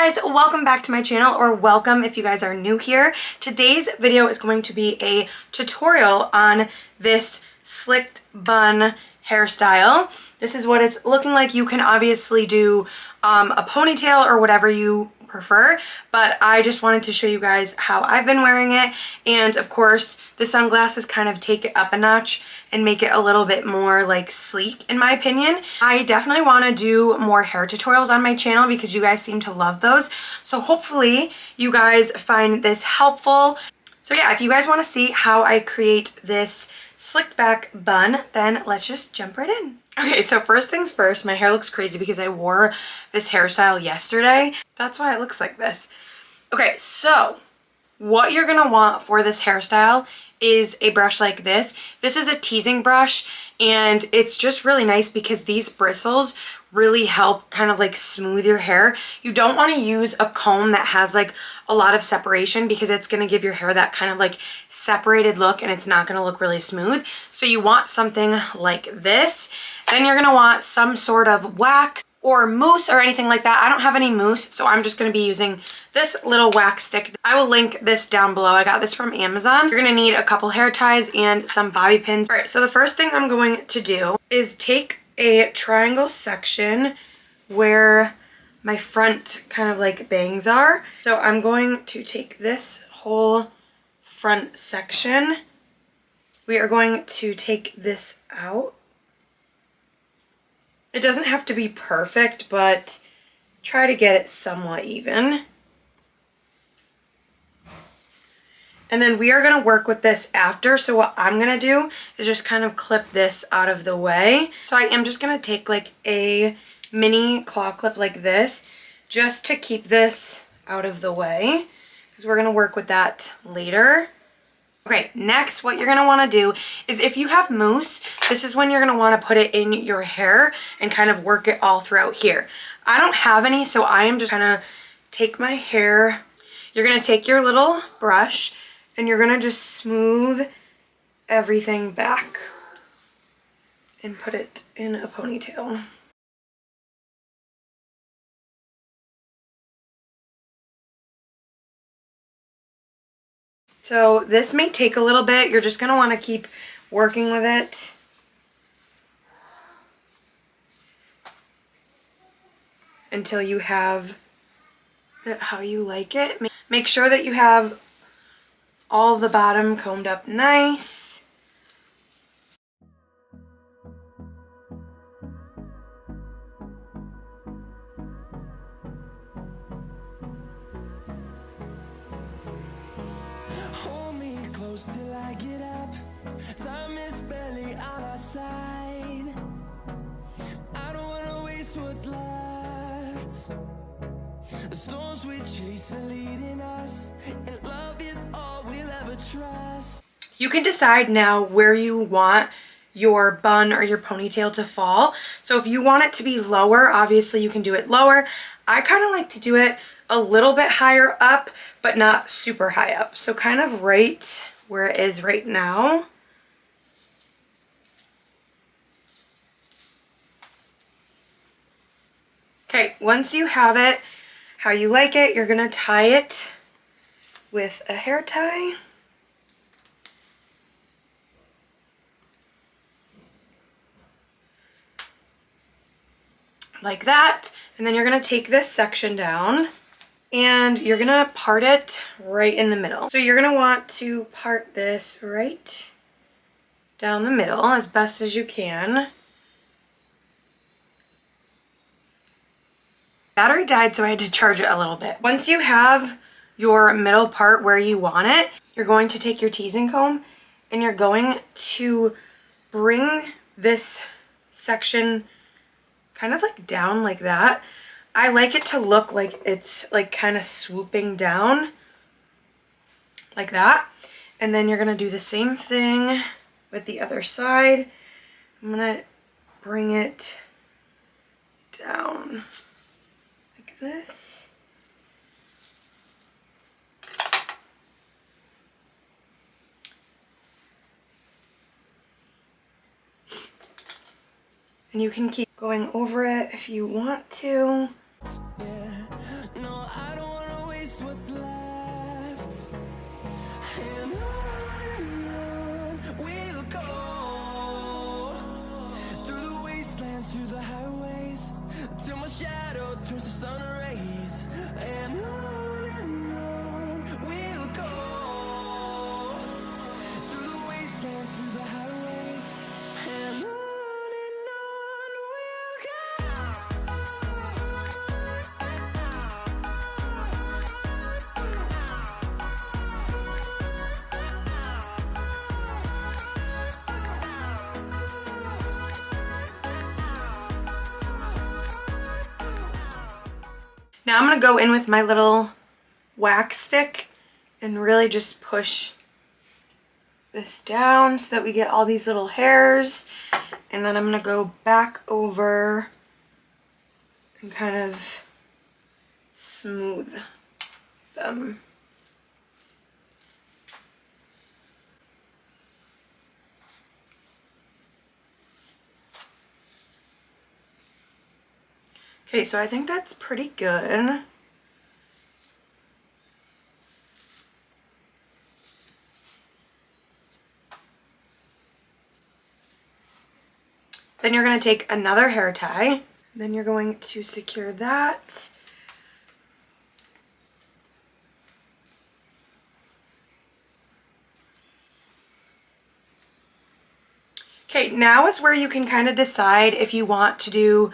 guys, welcome back to my channel, or welcome if you guys are new here. Today's video is going to be a tutorial on this slicked bun hairstyle. This is what it's looking like. You can obviously do a ponytail or whatever you prefer, but I just wanted to show you guys how I've been wearing it. And of course the sunglasses kind of take it up a notch and make it a little bit more like sleek in my opinion. I definitely want to do more hair tutorials on my channel because you guys seem to love those. So hopefully you guys find this helpful. So yeah, if you guys want to see how I create this slicked back bun, then let's just jump right in. Okay, so first things first, my hair looks crazy because I wore this hairstyle yesterday. That's why it looks like this. Okay, so what you're gonna want for this hairstyle is a brush like this. This is a teasing brush, and it's just really nice because these bristles really help kind of like smooth your hair. You don't want to use a comb that has like a lot of separation because it's going to give your hair that kind of like separated look and it's not going to look really smooth. So you want something like this. Then you're going to want some sort of wax or mousse or anything like that. I don't have any mousse, so I'm just going to be using this little wax stick. I will link this down below. I got this from Amazon. You're going to need a couple hair ties and some bobby pins. All right, so the first thing I'm going to do is take a triangle section where my front kind of like bangs are. So I'm going to take this whole front section. We are going to take this out. It doesn't have to be perfect, but try to get it somewhat even. And then we are going to work with this after. So what I'm going to do is just kind of clip this out of the way. So I am just going to take like a mini claw clip like this just to keep this out of the way, because we're going to work with that later. Okay, next what you're going to want to do is, if you have mousse, this is when you're going to want to put it in your hair and kind of work it all throughout here. I don't have any, so I am just going to take my hair. You're going to take your little brush and you're going to just smooth everything back and put it in a ponytail. So this may take a little bit. You're just going to want to keep working with it. Until you have it how you like it. Make sure that you have all the bottom combed up nice. Hold me close till I get up. Time is barely on our side. I don't wanna waste what's left. The storms we chase are leading us, and love is all we'll ever trust. You can decide now where you want your bun or your ponytail to fall. So if you want it to be lower, obviously you can do it lower. I kind of like to do it a little bit higher up, but not super high up. So kind of right where it is right now. Okay, once you have it how you like it, you're gonna tie it with a hair tie. Like that. And then you're gonna take this section down and you're gonna part it right in the middle. So you're gonna want to part this right down the middle as best as you can. Battery died, so I had to charge it a little bit. Once you have your middle part where you want it, you're going to take your teasing comb and you're going to bring this section kind of like down like that. I like it to look like it's like kind of swooping down like that. And then you're going to do the same thing with the other side. I'm going to bring it down like this. And you can keep going over it if you want to. Yeah, no, towards the sun rays, and on we'll go through the wastelands, through the highways, and on we'll go. Now I'm going to go in with my little wax stick and really just push this down so that we get all these little hairs. And then I'm going to go back over and kind of smooth them. Okay, so I think that's pretty good. Then you're going to take another hair tie. Then you're going to secure that. Okay, now is where you can kind of decide if you want to do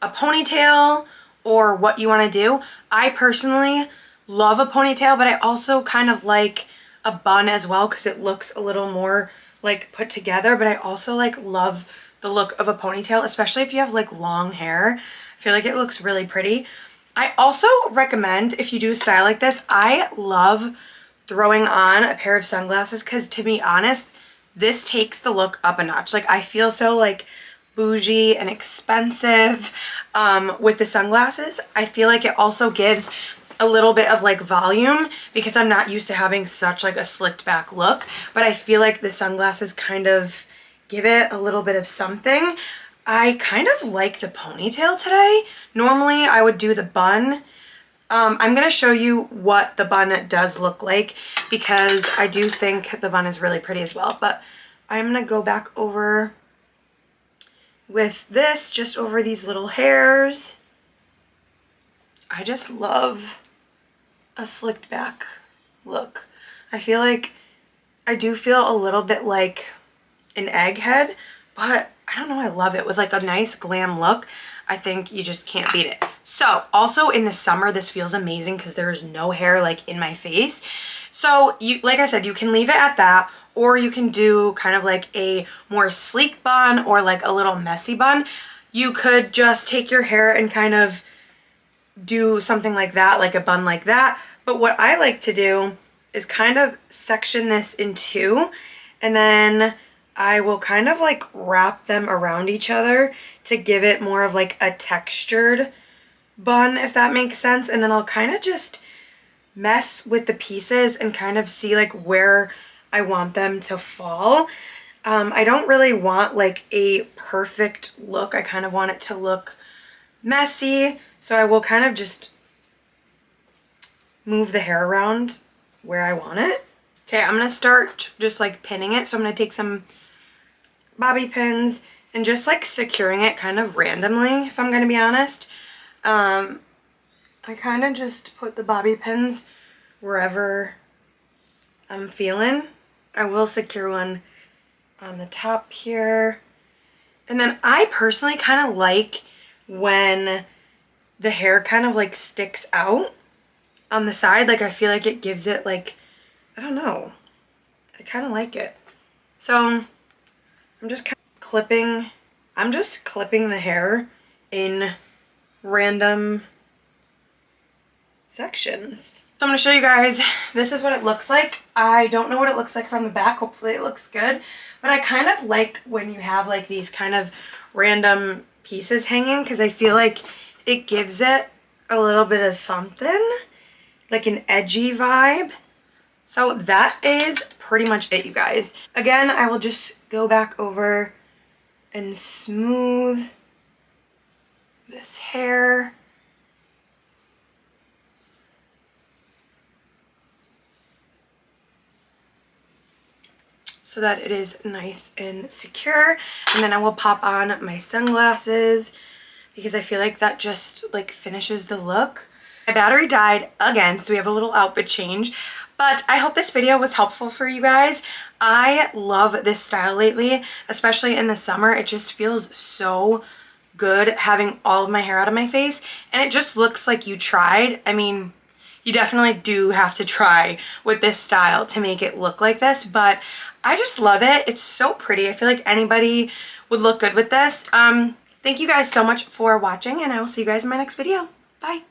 a ponytail or what you want to do. I personally love a ponytail, but I also kind of like a bun as well because it looks a little more like put together, but I also like love the look of a ponytail, especially if you have like long hair. I feel like it looks really pretty. I also recommend if you do a style like this, I love throwing on a pair of sunglasses because to be honest, this takes the look up a notch. Like I feel so like bougie and expensive with the sunglasses. I feel like it also gives a little bit of like volume because I'm not used to having such like a slicked back look, but I feel like the sunglasses kind of give it a little bit of something. I kind of like the ponytail today. Normally I would do the bun. I'm going to show you what the bun does look like because I do think the bun is really pretty as well, but I'm going to go back over with this just over these little hairs. I just love a slicked back look. I feel like I do feel a little bit like an egghead, but I don't know, I love it with like a nice glam look. I think you just can't beat it. So also in the summer, this feels amazing because there is no hair like in my face. So you, like I said, you can leave it at that, or you can do kind of like a more sleek bun or like a little messy bun. You could just take your hair and kind of do something like that, like a bun like that. But what I like to do is kind of section this in two, and then I will kind of like wrap them around each other to give it more of like a textured bun, if that makes sense. And then I'll kind of just mess with the pieces and kind of see like where I want them to fall. I don't really want like a perfect look. I kind of want it to look messy. So I will kind of just move the hair around where I want it. Okay, I'm going to start just like pinning it. So I'm going to take some bobby pins and just like securing it kind of randomly, if I'm going to be honest. I kind of just put the bobby pins wherever I'm feeling. I will secure one on the top here. And then I personally kind of like when the hair kind of like sticks out on the side. Like I feel like it gives it like, I don't know, I kind of like it. So I'm just kind of clipping, the hair in random sections. So I'm going to show you guys, this is what it looks like. I don't know what it looks like from the back. Hopefully it looks good. But I kind of like when you have like these kind of random pieces hanging because I feel like it gives it a little bit of something, like an edgy vibe. So that is pretty much it, you guys. Again, I will just go back over and smooth this hair. So that it is nice and secure. And then I will pop on my sunglasses because I feel like that just like finishes the look. My battery died again, so we have a little outfit change. But I hope this video was helpful for you guys. I love this style lately, especially in the summer. It just feels so good having all of my hair out of my face, and it just looks like you tried. I mean, you definitely do have to try with this style to make it look like this, but I just love it. It's so pretty. I feel like anybody would look good with this. Thank you guys so much for watching, and I will see you guys in my next video. Bye.